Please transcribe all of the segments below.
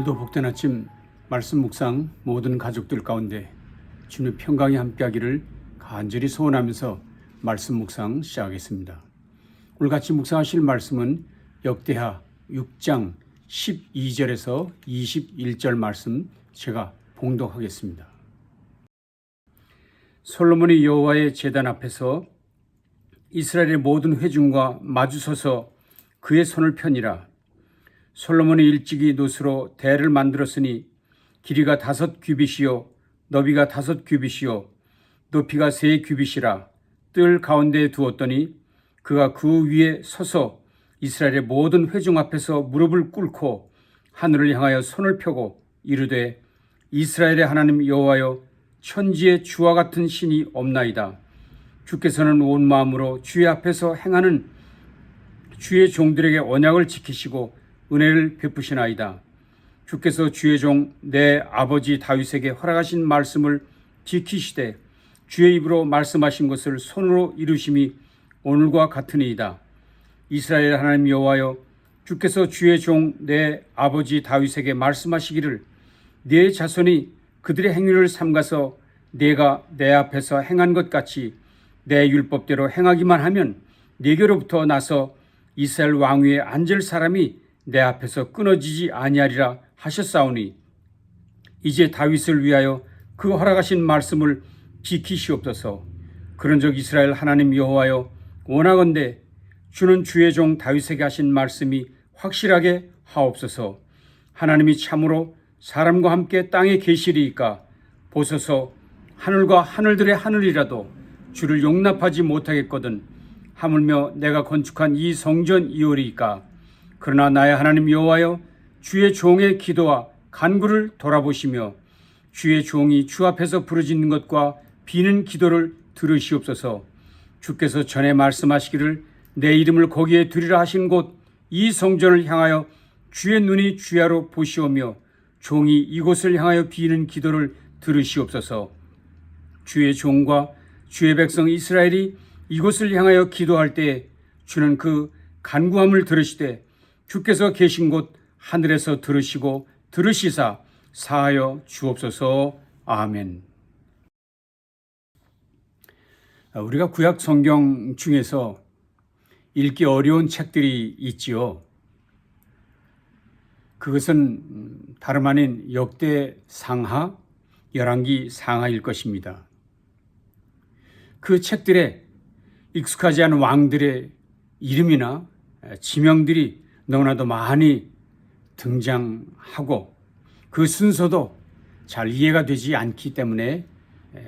오늘도 복된 아침 말씀 묵상 모든 가족들 가운데 주님의 평강이 함께하기를 간절히 소원하면서 말씀 묵상 시작하겠습니다. 오늘 같이 묵상하실 말씀은 역대하 6장 12절에서 21절 말씀 제가 봉독하겠습니다. 솔로몬이 여호와의 제단 앞에서 이스라엘의 모든 회중과 마주서서 그의 손을 펴니라. 솔로몬이 일찍이 놋으로 대를 만들었으니 길이가 5규빗이요 너비가 5규빗이요 높이가 3규빗이라. 뜰 가운데에 두었더니 그가 그 위에 서서 이스라엘의 모든 회중 앞에서 무릎을 꿇고 하늘을 향하여 손을 펴고 이르되 이스라엘의 하나님 여호와여, 천지에 주와 같은 신이 없나이다. 주께서는 온 마음으로 주의 앞에서 행하는 주의 종들에게 언약을 지키시고 은혜를 베푸시나이다. 주께서 주의 종 내 아버지 다윗에게 허락하신 말씀을 지키시되 주의 입으로 말씀하신 것을 손으로 이루심이 오늘과 같으니이다. 이스라엘 하나님 여호와여, 주께서 주의 종 내 아버지 다윗에게 말씀하시기를 네 자손이 그들의 행위를 삼가서 내가 내 앞에서 행한 것 같이 내 율법대로 행하기만 하면 네게로부터 나서 이스라엘 왕위에 앉을 사람이 내 앞에서 끊어지지 아니하리라 하셨사오니 이제 다윗을 위하여 그 허락하신 말씀을 지키시옵소서. 그런즉 이스라엘 하나님 여호와여, 원하건대 주는 주의 종 다윗에게 하신 말씀이 확실하게 하옵소서. 하나님이 참으로 사람과 함께 땅에 계시리이까 보소서. 하늘과 하늘들의 하늘이라도 주를 용납하지 못하겠거든 하물며 내가 건축한 이 성전이오리이까. 그러나 나의 하나님 여호와여, 주의 종의 기도와 간구를 돌아보시며 주의 종이 주 앞에서 부르짖는 것과 비는 기도를 들으시옵소서. 주께서 전에 말씀하시기를 내 이름을 거기에 두리라 하신 곳 이 성전을 향하여 주의 눈이 주야로 보시오며 종이 이곳을 향하여 비는 기도를 들으시옵소서. 주의 종과 주의 백성 이스라엘이 이곳을 향하여 기도할 때에 주는 그 간구함을 들으시되 주께서 계신 곳 하늘에서 들으시고 들으시사 사하여 주옵소서. 아멘. 우리가 구약 성경 중에서 읽기 어려운 책들이 있지요. 그것은 다름 아닌 역대 상하, 열왕기 상하일 것입니다. 그 책들에 익숙하지 않은 왕들의 이름이나 지명들이 너무나도 많이 등장하고 그 순서도 잘 이해가 되지 않기 때문에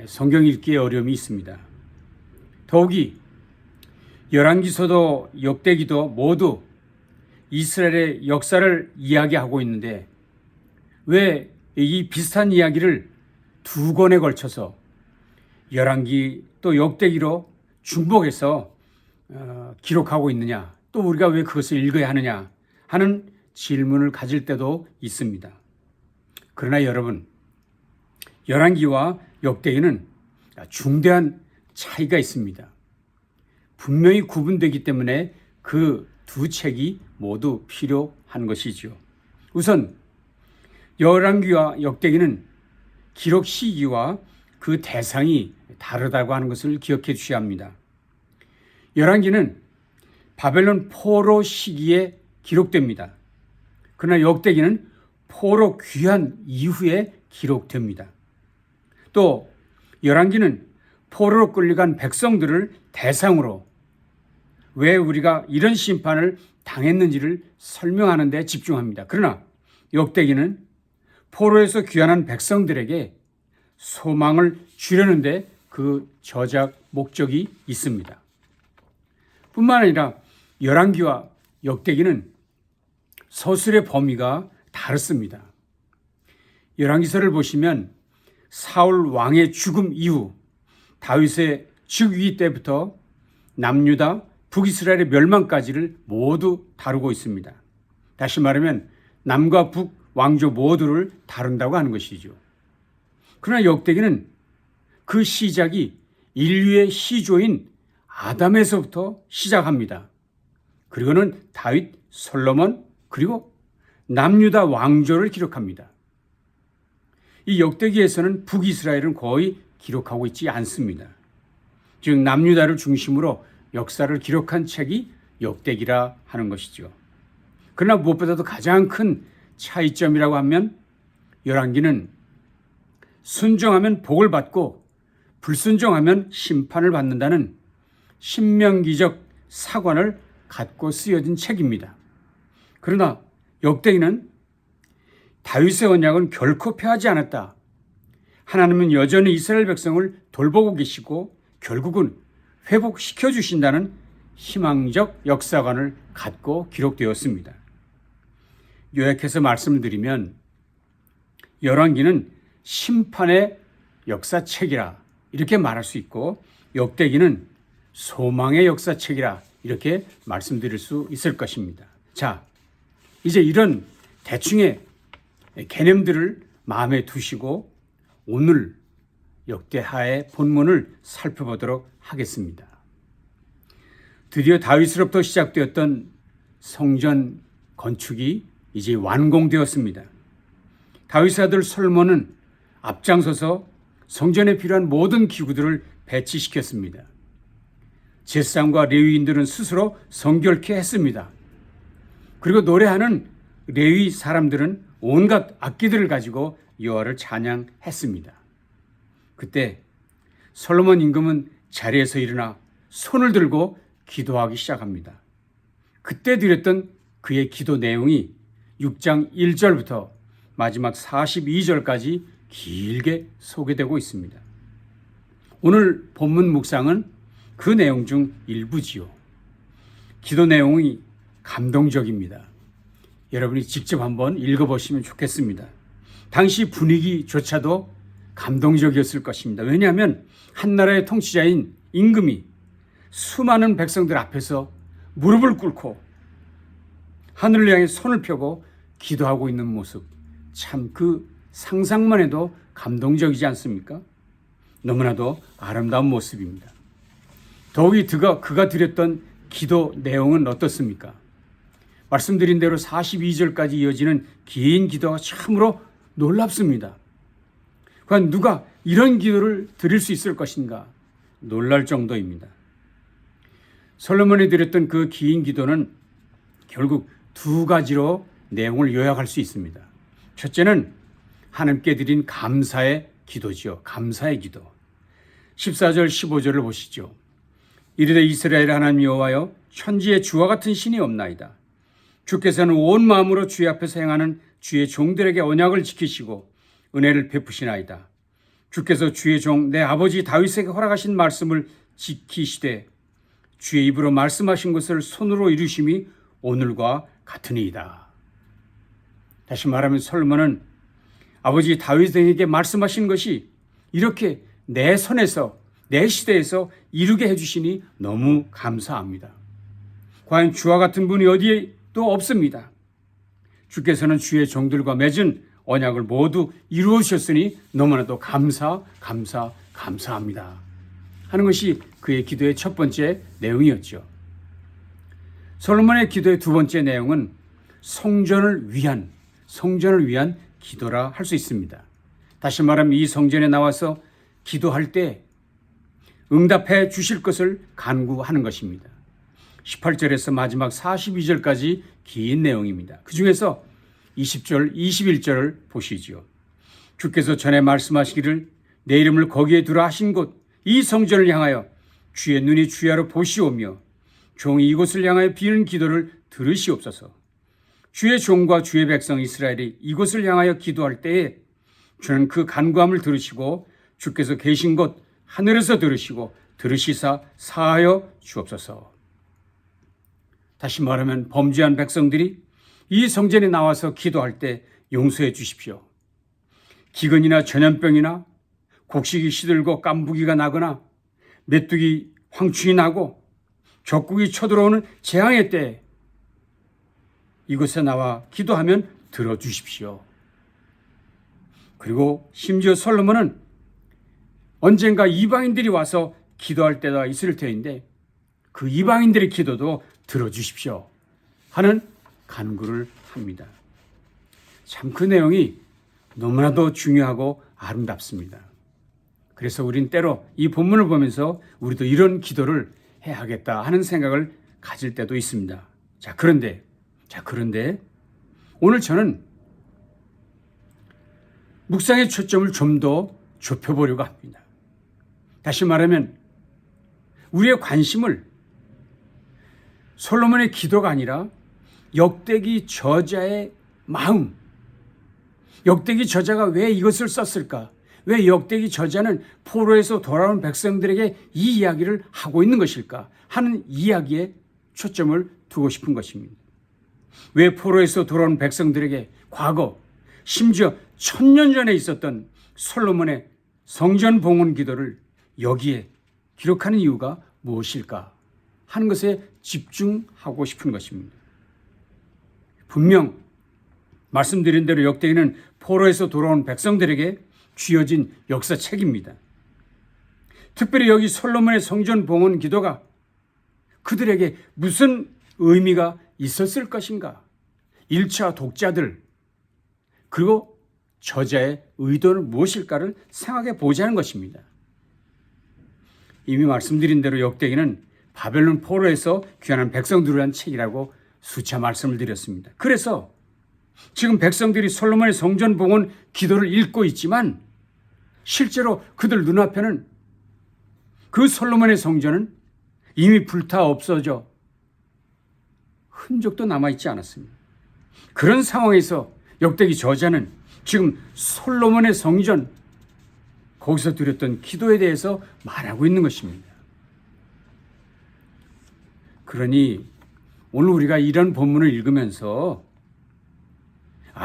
성경 읽기에 어려움이 있습니다. 더욱이 열왕기서도 역대기도 모두 이스라엘의 역사를 이야기하고 있는데 왜 이 비슷한 이야기를 두 권에 걸쳐서 열왕기 또 역대기로 중복해서 기록하고 있느냐, 또 우리가 왜 그것을 읽어야 하느냐 하는 질문을 가질 때도 있습니다. 그러나 여러분, 열왕기와 역대기는 중대한 차이가 있습니다. 분명히 구분되기 때문에 그 두 책이 모두 필요한 것이죠. 우선 열왕기와 역대기는 기록 시기와 그 대상이 다르다고 하는 것을 기억해 주셔야 합니다. 열왕기는 바벨론 포로 시기에 기록됩니다. 그러나 역대기는 포로 귀환 이후에 기록됩니다. 또 열왕기는 포로로 끌려간 백성들을 대상으로 왜 우리가 이런 심판을 당했는지를 설명하는 데 집중합니다. 그러나 역대기는 포로에서 귀환한 백성들에게 소망을 주려는 데 그 저작 목적이 있습니다. 뿐만 아니라 열왕기와 역대기는 서술의 범위가 다릅니다. 열왕기서를 보시면 사울 왕의 죽음 이후 다윗의 즉위 때부터 남유다, 북이스라엘의 멸망까지를 모두 다루고 있습니다. 다시 말하면 남과 북 왕조 모두를 다룬다고 하는 것이죠. 그러나 역대기는 그 시작이 인류의 시조인 아담에서부터 시작합니다. 그리고는 다윗, 솔로몬, 그리고 남유다 왕조를 기록합니다. 이 역대기에서는 북이스라엘은 거의 기록하고 있지 않습니다. 즉 남유다를 중심으로 역사를 기록한 책이 역대기라 하는 것이죠. 그러나 무엇보다도 가장 큰 차이점이라고 하면 열왕기는 순종하면 복을 받고 불순종하면 심판을 받는다는 신명기적 사관을 갖고 쓰여진 책입니다. 그러나 역대기는 다윗의 언약은 결코 폐하지 않았다. 하나님은 여전히 이스라엘 백성을 돌보고 계시고 결국은 회복시켜 주신다는 희망적 역사관을 갖고 기록되었습니다. 요약해서 말씀을 드리면 열왕기는 심판의 역사책이라 이렇게 말할 수 있고 역대기는 소망의 역사책이라 이렇게 말씀드릴 수 있을 것입니다. 자, 이제 이런 대충의 개념들을 마음에 두시고 오늘 역대하의 본문을 살펴보도록 하겠습니다. 드디어 다윗으로부터 시작되었던 성전 건축이 이제 완공되었습니다. 다윗의 아들 솔로몬은 앞장서서 성전에 필요한 모든 기구들을 배치시켰습니다. 제사장과 레위인들은 스스로 성결케 했습니다. 그리고 노래하는 레위 사람들은 온갖 악기들을 가지고 여호와를 찬양했습니다. 그때 솔로몬 임금은 자리에서 일어나 손을 들고 기도하기 시작합니다. 그때 드렸던 그의 기도 내용이 6장 1절부터 마지막 42절까지 길게 소개되고 있습니다. 오늘 본문 묵상은 그 내용 중 일부지요. 기도 내용이 감동적입니다. 여러분이 직접 한번 읽어보시면 좋겠습니다. 당시 분위기조차도 감동적이었을 것입니다. 왜냐하면 한 나라의 통치자인 임금이 수많은 백성들 앞에서 무릎을 꿇고 하늘을 향해 손을 펴고 기도하고 있는 모습, 참 그 상상만 해도 감동적이지 않습니까? 너무나도 아름다운 모습입니다. 더욱이 그가 드렸던 기도 내용은 어떻습니까? 말씀드린 대로 42절까지 이어지는 긴 기도가 참으로 놀랍습니다. 과연 누가 이런 기도를 드릴 수 있을 것인가? 놀랄 정도입니다. 솔로몬이 드렸던 그 긴 기도는 결국 두 가지로 내용을 요약할 수 있습니다. 첫째는 하나님께 드린 감사의 기도지요. 감사의 기도. 14절 15절을 보시죠. 이르되 이스라엘 하나님 여호와여 천지에 주와 같은 신이 없나이다. 주께서는 온 마음으로 주의 앞에서 행하는 주의 종들에게 언약을 지키시고 은혜를 베푸시나이다. 주께서 주의 종 내 아버지 다윗에게 허락하신 말씀을 지키시되 주의 입으로 말씀하신 것을 손으로 이루심이 오늘과 같으니이다. 다시 말하면 솔로몬은 아버지 다윗에게 말씀하신 것이 이렇게 내 손에서 내 시대에서 이루게 해주시니 너무 감사합니다. 과연 주와 같은 분이 어디에 또 없습니다. 주께서는 주의 종들과 맺은 언약을 모두 이루어 주셨으니 너무나도 감사합니다 하는 것이 그의 기도의 첫 번째 내용이었죠. 솔로몬의 기도의 두 번째 내용은 성전을 위한 기도라 할 수 있습니다. 다시 말하면 이 성전에 나와서 기도할 때 응답해 주실 것을 간구하는 것입니다. 18절에서 마지막 42절까지 긴 내용입니다. 그 중에서 20절, 21절을 보시죠. 주께서 전에 말씀하시기를 내 이름을 거기에 두라 하신 곳 이 성전을 향하여 주의 눈이 주야로 보시오며 종이 이곳을 향하여 비는 기도를 들으시옵소서. 주의 종과 주의 백성 이스라엘이 이곳을 향하여 기도할 때에 주는 그 간구함을 들으시고 주께서 계신 곳 하늘에서 들으시고 들으시사 사하여 주옵소서. 다시 말하면 범죄한 백성들이 이 성전에 나와서 기도할 때 용서해 주십시오. 기근이나 전염병이나 곡식이 시들고 깐부기가 나거나 메뚜기 황충이 나고 적국이 쳐들어오는 재앙의 때 이곳에 나와 기도하면 들어주십시오. 그리고 심지어 솔로몬은 언젠가 이방인들이 와서 기도할 때가 있을 터인데 그 이방인들의 기도도 들어주십시오 하는 간구를 합니다. 참 그 내용이 너무나도 중요하고 아름답습니다. 그래서 우린 때로 이 본문을 보면서 우리도 이런 기도를 해야겠다 하는 생각을 가질 때도 있습니다. 그런데 오늘 저는 묵상의 초점을 좀 더 좁혀보려고 합니다. 다시 말하면 우리의 관심을 솔로몬의 기도가 아니라 역대기 저자의 마음, 역대기 저자가 왜 이것을 썼을까? 왜 역대기 저자는 포로에서 돌아온 백성들에게 이 이야기를 하고 있는 것일까? 하는 이야기에 초점을 두고 싶은 것입니다. 왜 포로에서 돌아온 백성들에게 과거, 심지어 1000년 전에 있었던 솔로몬의 성전 봉헌 기도를 여기에 기록하는 이유가 무엇일까 하는 것에 집중하고 싶은 것입니다. 분명 말씀드린 대로 역대기는 포로에서 돌아온 백성들에게 쥐어진 역사책입니다. 특별히 여기 솔로몬의 성전 봉헌 기도가 그들에게 무슨 의미가 있었을 것인가? 1차 독자들 그리고 저자의 의도는 무엇일까를 생각해 보자는 것입니다. 이미 말씀드린 대로 역대기는 바벨론 포로에서 귀환한 백성들을 위한 책이라고 수차 말씀을 드렸습니다. 그래서 지금 백성들이 솔로몬의 성전 봉헌 기도를 읽고 있지만 실제로 그들 눈앞에는 그 솔로몬의 성전은 이미 불타 없어져 흔적도 남아있지 않았습니다. 그런 상황에서 역대기 저자는 지금 솔로몬의 성전 거기서 드렸던 기도에 대해서 말하고 있는 것입니다. 그러니 오늘 우리가 이런 본문을 읽으면서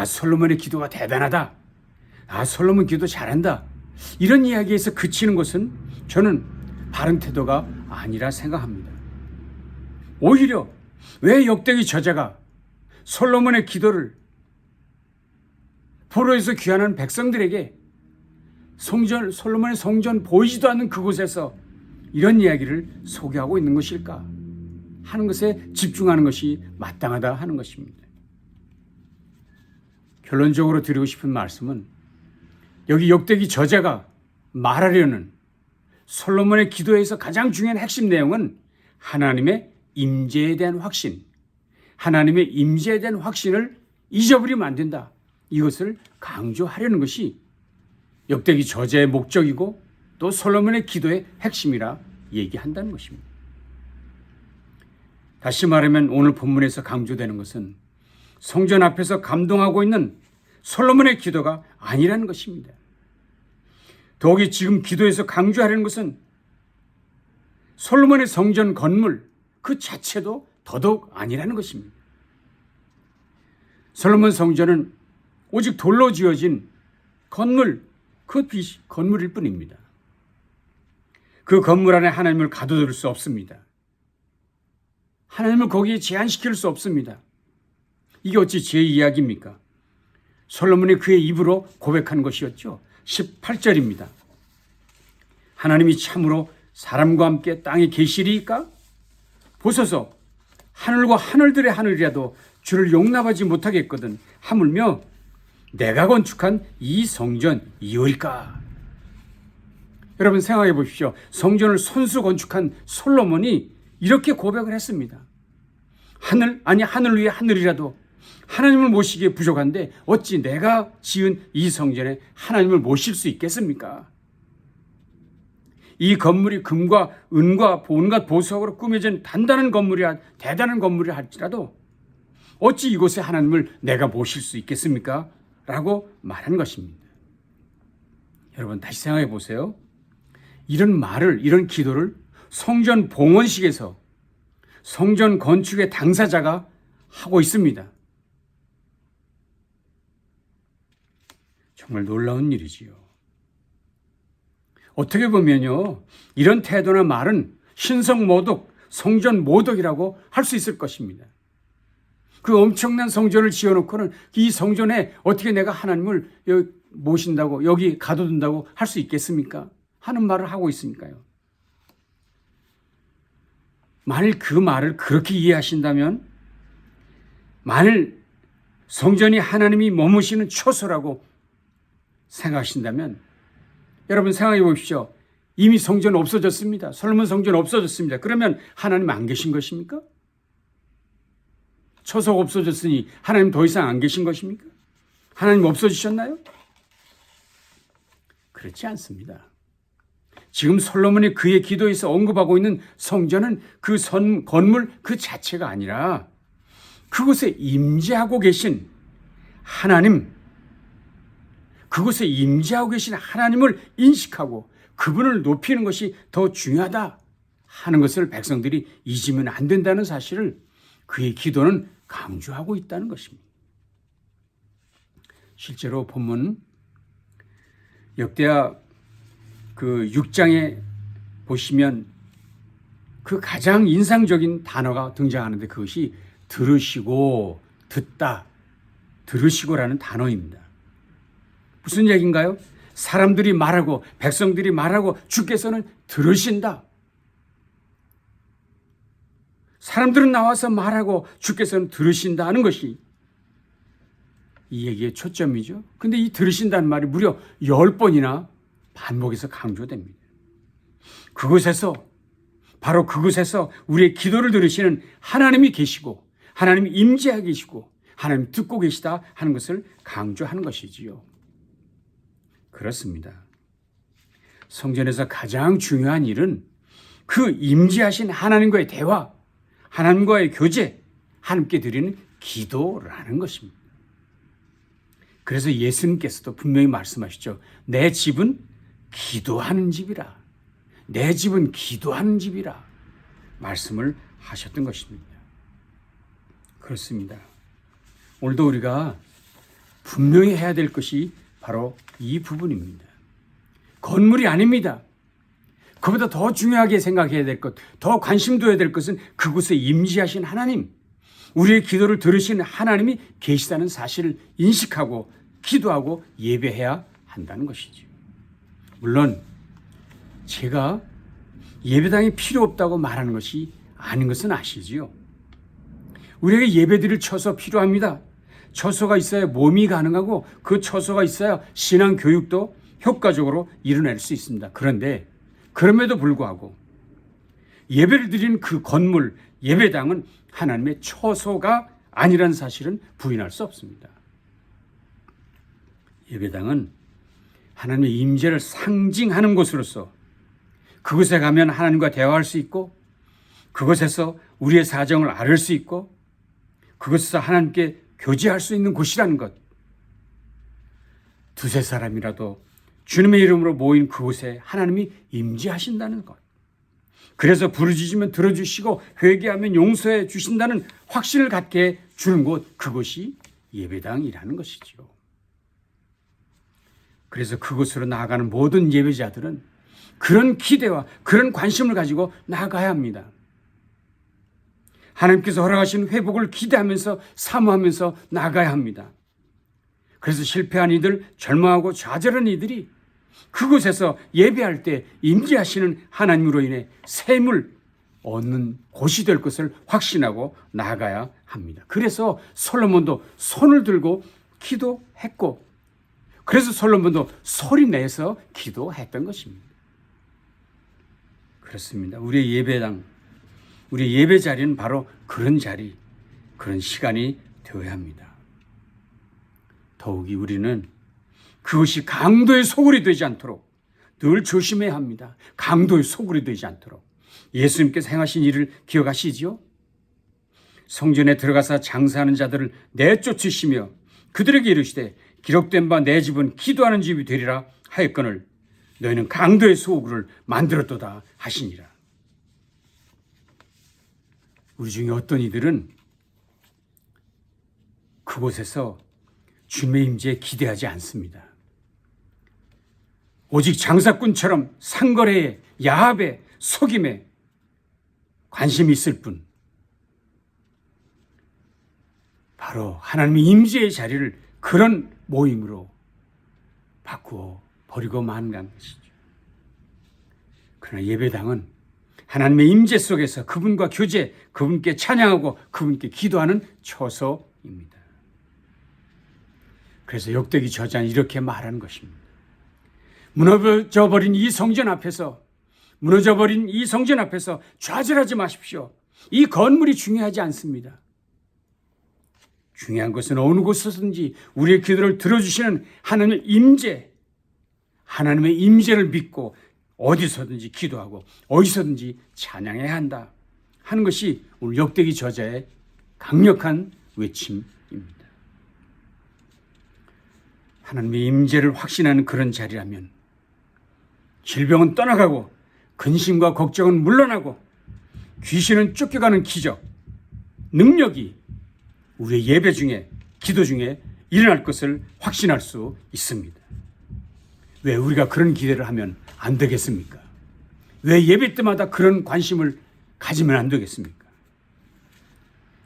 솔로몬의 기도가 대단하다. 솔로몬 기도 잘한다. 이런 이야기에서 그치는 것은 저는 바른 태도가 아니라 생각합니다. 오히려 왜 역대기 저자가 솔로몬의 기도를 포로에서 귀환한 백성들에게 솔로몬의 성전 보이지도 않는 그곳에서 이런 이야기를 소개하고 있는 것일까 하는 것에 집중하는 것이 마땅하다 하는 것입니다. 결론적으로 드리고 싶은 말씀은 여기 역대기 저자가 말하려는 솔로몬의 기도에서 가장 중요한 핵심 내용은 하나님의 임재에 대한 확신, 하나님의 임재에 대한 확신을 잊어버리면 안 된다. 이것을 강조하려는 것이 역대기 저자의 목적이고 또 솔로몬의 기도의 핵심이라 얘기한다는 것입니다. 다시 말하면 오늘 본문에서 강조되는 것은 성전 앞에서 감동하고 있는 솔로몬의 기도가 아니라는 것입니다. 더욱이 지금 기도에서 강조하려는 것은 솔로몬의 성전 건물 그 자체도 더더욱 아니라는 것입니다. 솔로몬 성전은 오직 돌로 지어진 건물, 건물일 뿐입니다. 그 건물 안에 하나님을 가둬둘 수 없습니다. 하나님을 거기에 제한시킬 수 없습니다. 이게 어찌 제 이야기입니까? 솔로몬이 그의 입으로 고백한 것이었죠. 18절입니다. 하나님이 참으로 사람과 함께 땅에 계시리이까? 보소서 하늘과 하늘들의 하늘이라도 주를 용납하지 못하겠거든 하물며 내가 건축한 이 성전 이오일까? 여러분 생각해 보십시오. 성전을 손수 건축한 솔로몬이 이렇게 고백을 했습니다. 하늘 위에 하늘이라도 하나님을 모시기에 부족한데 어찌 내가 지은 이 성전에 하나님을 모실 수 있겠습니까? 이 건물이 금과 은과 온갖 보석으로 꾸며진 대단한 건물이 할지라도 어찌 이곳에 하나님을 내가 모실 수 있겠습니까? 라고 말한 것입니다. 여러분 다시 생각해 보세요. 이런 기도를 성전 봉헌식에서 성전 건축의 당사자가 하고 있습니다. 정말 놀라운 일이지요. 어떻게 보면요, 이런 태도나 말은 신성모독, 성전모독이라고 할 수 있을 것입니다. 그 엄청난 성전을 지어놓고는 이 성전에 어떻게 내가 하나님을 모신다고 여기 가둬둔다고 할 수 있겠습니까? 하는 말을 하고 있으니까요. 만일 그 말을 그렇게 이해하신다면, 만일 성전이 하나님이 머무시는 처소라고 생각하신다면 여러분 생각해 보십시오. 이미 성전 없어졌습니다. 솔로몬 성전 없어졌습니다. 그러면 하나님 안 계신 것입니까? 처소가 없어졌으니 하나님 더 이상 안 계신 것입니까? 하나님 없어지셨나요? 그렇지 않습니다. 지금 솔로몬이 그의 기도에서 언급하고 있는 성전은 그 건물 그 자체가 아니라 그곳에 임재하고 계신 하나님, 그곳에 임재하고 계신 하나님을 인식하고 그분을 높이는 것이 더 중요하다 하는 것을 백성들이 잊으면 안 된다는 사실을 그의 기도는 강조하고 있다는 것입니다. 실제로 본문 역대하 그 6장에 보시면 그 가장 인상적인 단어가 등장하는데 그것이 들으시고 듣다, 들으시고라는 단어입니다. 무슨 얘기인가요? 사람들이 말하고 백성들이 말하고 주께서는 들으신다. 사람들은 나와서 말하고 주께서는 들으신다는 것이 이 얘기의 초점이죠. 근데 이 들으신다는 말이 무려 10번이나 반복해서 강조됩니다. 그곳에서 바로 그곳에서 우리의 기도를 들으시는 하나님이 계시고 하나님이 임재하고 계시고 하나님이 듣고 계시다 하는 것을 강조하는 것이지요. 그렇습니다. 성전에서 가장 중요한 일은 그 임재하신 하나님과의 대화, 하나님과의 교제, 하나님께 드리는 기도라는 것입니다. 그래서 예수님께서도 분명히 말씀하시죠. 내 집은 기도하는 집이라. 내 집은 기도하는 집이라. 말씀을 하셨던 것입니다. 그렇습니다. 오늘도 우리가 분명히 해야 될 것이 바로 이 부분입니다. 건물이 아닙니다. 그보다 더 중요하게 생각해야 될 것, 더 관심 둬야 될 것은 그곳에 임재하신 하나님, 우리의 기도를 들으시는 하나님이 계시다는 사실을 인식하고 기도하고 예배해야 한다는 것이죠. 물론 제가 예배당이 필요 없다고 말하는 것이 아닌 것은 아시지요. 우리에게 예배드릴 처소 필요합니다. 처소가 있어야 몸이 가능하고 그 처소가 있어야 신앙 교육도 효과적으로 이뤄낼 수 있습니다. 그런데 그럼에도 불구하고 예배를 드리는 그 건물, 예배당은 하나님의 처소가 아니라는 사실은 부인할 수 없습니다. 예배당은 하나님의 임재를 상징하는 곳으로서 그곳에 가면 하나님과 대화할 수 있고 그곳에서 우리의 사정을 앓을 수 있고 그곳에서 하나님께 교제할 수 있는 곳이라는 것. 두세 사람이라도 주님의 이름으로 모인 그곳에 하나님이 임재하신다는 것. 그래서 부르짖으면 들어주시고 회개하면 용서해 주신다는 확신을 갖게 주는 곳, 그것이 예배당이라는 것이죠. 그래서 그곳으로 나아가는 모든 예배자들은 그런 기대와 그런 관심을 가지고 나아가야 합니다. 하나님께서 허락하신 회복을 기대하면서 사모하면서 나아가야 합니다. 그래서 실패한 이들, 절망하고 좌절한 이들이 그곳에서 예배할 때 임재하시는 하나님으로 인해 샘을 얻는 곳이 될 것을 확신하고 나아가야 합니다. 그래서 솔로몬도 손을 들고 기도했고 그래서 솔로몬도 소리 내서 기도했던 것입니다. 그렇습니다. 우리의 예배당, 우리의 예배 자리는 바로 그런 자리, 그런 시간이 되어야 합니다. 더욱이 우리는 그것이 강도의 소굴이 되지 않도록 늘 조심해야 합니다. 강도의 소굴이 되지 않도록. 예수님께서 행하신 일을 기억하시지요? 성전에 들어가서 장사하는 자들을 내쫓으시며 그들에게 이르시되 기록된 바 내 집은 기도하는 집이 되리라 하였거늘 너희는 강도의 소굴을 만들었도다 하시니라. 우리 중에 어떤 이들은 그곳에서 주님의 임재에 기대하지 않습니다. 오직 장사꾼처럼 상거래에, 야합에, 속임에 관심이 있을 뿐 바로 하나님의 임재의 자리를 그런 모임으로 바꾸어 버리고 만 것이죠. 그러나 예배당은 하나님의 임재 속에서 그분과 교제, 그분께 찬양하고 그분께 기도하는 처소입니다. 그래서 역대기 저자는 이렇게 말하는 것입니다. 무너져버린 이 성전 앞에서 좌절하지 마십시오. 이 건물이 중요하지 않습니다. 중요한 것은 어느 곳에서든지 우리의 기도를 들어주시는 하나님의 임재를 믿고 어디서든지 기도하고 어디서든지 찬양해야 한다 하는 것이 오늘 역대기 저자의 강력한 외침입니다. 하나님의 임재를 확신하는 그런 자리라면 질병은 떠나가고 근심과 걱정은 물러나고 귀신은 쫓겨가는 기적, 능력이 우리의 예배 중에, 기도 중에 일어날 것을 확신할 수 있습니다. 왜 우리가 그런 기대를 하면 안 되겠습니까? 왜 예배 때마다 그런 관심을 가지면 안 되겠습니까?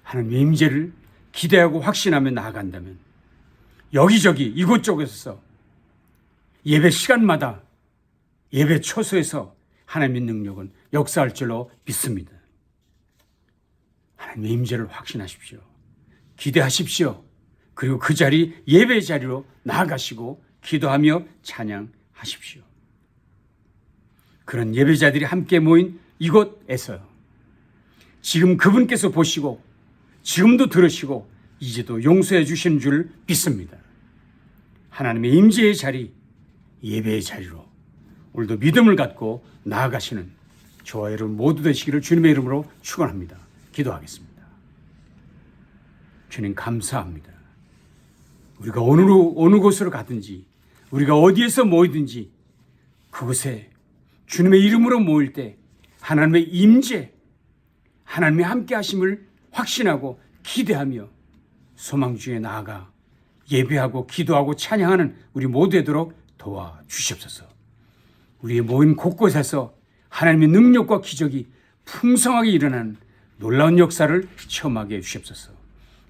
하나님의 임재를 기대하고 확신하며 나아간다면 여기저기 이곳저곳에서 예배 시간마다 예배 초소에서 하나님의 능력은 역사할 줄로 믿습니다. 하나님의 임재를 확신하십시오. 기대하십시오. 그리고 그 자리 예배의 자리로 나아가시고 기도하며 찬양하십시오. 그런 예배자들이 함께 모인 이곳에서요. 지금 그분께서 보시고 지금도 들으시고 이제도 용서해 주시는 줄 믿습니다. 하나님의 임재의 자리, 예배의 자리로 오늘도 믿음을 갖고 나아가시는 저와 여러분 모두 되시기를 주님의 이름으로 축원합니다. 기도하겠습니다. 주님 감사합니다. 우리가 어느 곳으로 가든지 우리가 어디에서 모이든지 그곳에 주님의 이름으로 모일 때 하나님의 임재, 하나님의 함께 하심을 확신하고 기대하며 소망 중에 나아가 예배하고 기도하고 찬양하는 우리 모두 되도록 도와주시옵소서. 우리의 모임 곳곳에서 하나님의 능력과 기적이 풍성하게 일어나는 놀라운 역사를 체험하게 해주시옵소서.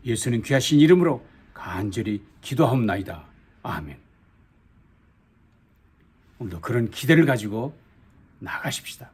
예수님 귀하신 이름으로 간절히 기도하옵나이다. 아멘. 오늘도 그런 기대를 가지고 나가십시다.